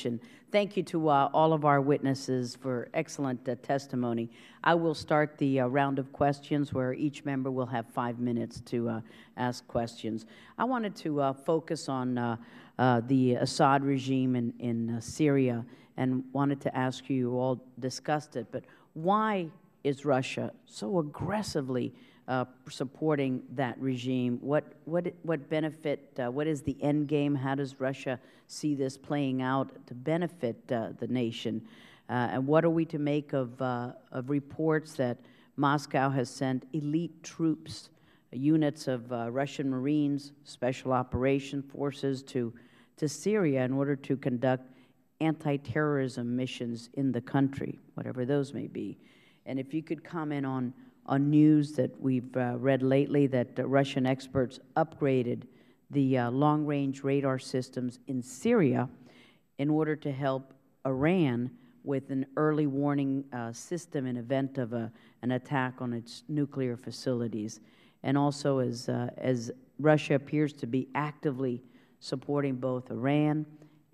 much, and thank you to all of our witnesses for excellent testimony. I will start the round of questions where each member will have 5 minutes to ask questions. I wanted to focus on the Assad regime in Syria, and wanted to ask you, you all discussed it, but why is Russia so aggressively supporting that regime? What benefit, what is the end game? How does Russia see this playing out to benefit the nation? And what are we to make of reports that Moscow has sent elite troops, units of Russian Marines, Special Operation Forces to Syria in order to conduct anti-terrorism missions in the country, whatever those may be? And if you could comment on news that we've read lately that Russian experts upgraded the long-range radar systems in Syria in order to help Iran with an early warning system in event of an attack on its nuclear facilities. And also, as Russia appears to be actively supporting both Iran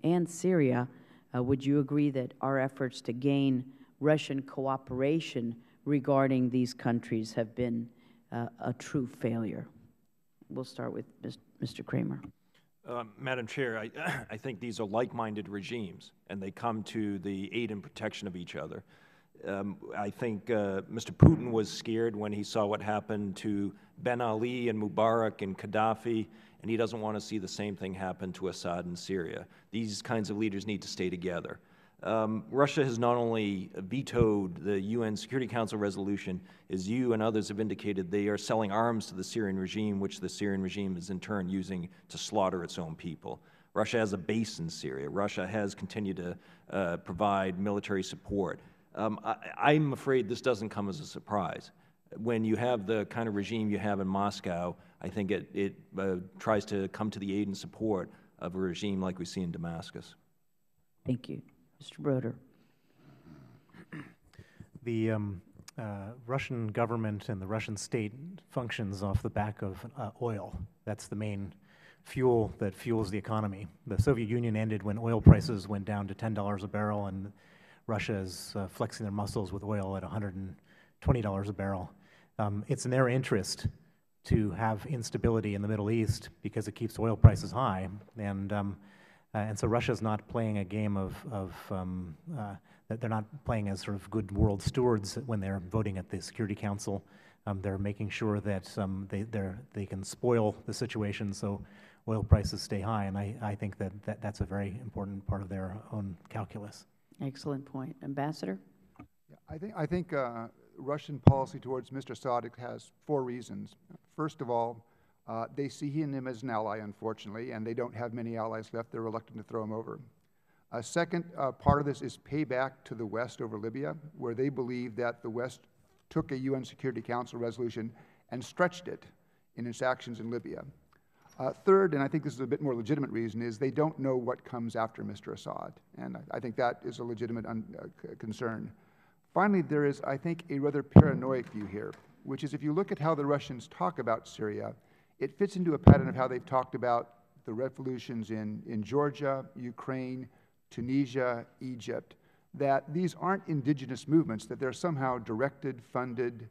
and Syria, would you agree that our efforts to gain Russian cooperation regarding these countries have been a true failure? We'll start with Mr. Kramer. Madam Chair, I think these are like-minded regimes, and they come to the aid and protection of each other. I think Mr. Putin was scared when he saw what happened to Ben Ali and Mubarak and Gaddafi, and he doesn't want to see the same thing happen to Assad in Syria. These kinds of leaders need to stay together. Russia has not only vetoed the UN Security Council resolution, as you and others have indicated, they are selling arms to the Syrian regime, which the Syrian regime is in turn using to slaughter its own people. Russia has a base in Syria. Russia has continued to provide military support. I'm afraid this doesn't come as a surprise. When you have the kind of regime you have in Moscow, I think it tries to come to the aid and support of a regime like we see in Damascus. Thank you. Mr. Broder. The Russian government and the Russian state functions off the back of oil. That's the main fuel that fuels the economy. The Soviet Union ended when oil prices went down to $10 a barrel, and Russia is flexing their muscles with oil at $120 a barrel. It's in their interest to have instability in the Middle East because it keeps oil prices high, and so Russia's not playing a game that they're not playing as sort of good world stewards when they're voting at the Security Council. They're making sure that they can spoil the situation so oil prices stay high, and I think that's a very important part of their own calculus. Excellent point. Ambassador? Yeah, I think Russian policy towards Mr. Assad has 4 reasons. First of all, they see him as an ally, unfortunately, and they don't have many allies left. They're reluctant to throw him over. Second part of this is payback to the West over Libya, where they believe that the West took a UN Security Council resolution and stretched it in its actions in Libya. Third, and I think this is a bit more legitimate reason, is they don't know what comes after Mr. Assad, and I think that is a legitimate concern. Finally, there is, I think, a rather paranoid view here, which is if you look at how the Russians talk about Syria, it fits into a pattern of how they've talked about the revolutions in Georgia, Ukraine, Tunisia, Egypt, that these aren't indigenous movements, that they're somehow directed, funded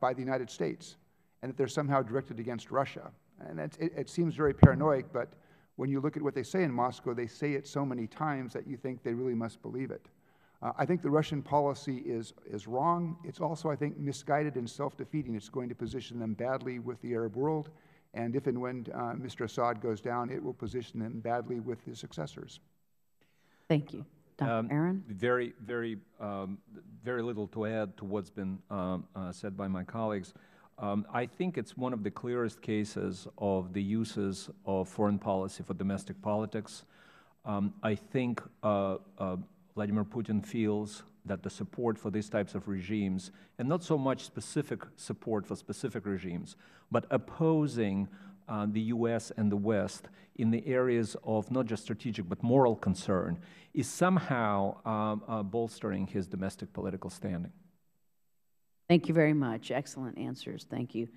by the United States, and that they're somehow directed against Russia. And it seems very paranoid, but when you look at what they say in Moscow, they say it so many times that you think they really must believe it. I think the Russian policy is wrong. It's also, I think, misguided and self-defeating. It's going to position them badly with the Arab world, and if and when Mr. Assad goes down, it will position them badly with his successors. Thank you. Dr. Aaron? Very little to add to what's been said by my colleagues. I think it's one of the clearest cases of the uses of foreign policy for domestic politics. I think Vladimir Putin feels that the support for these types of regimes, and not so much specific support for specific regimes, but opposing the U.S. and the West in the areas of not just strategic but moral concern, is somehow bolstering his domestic political standing. Thank you very much. Excellent answers. Thank you.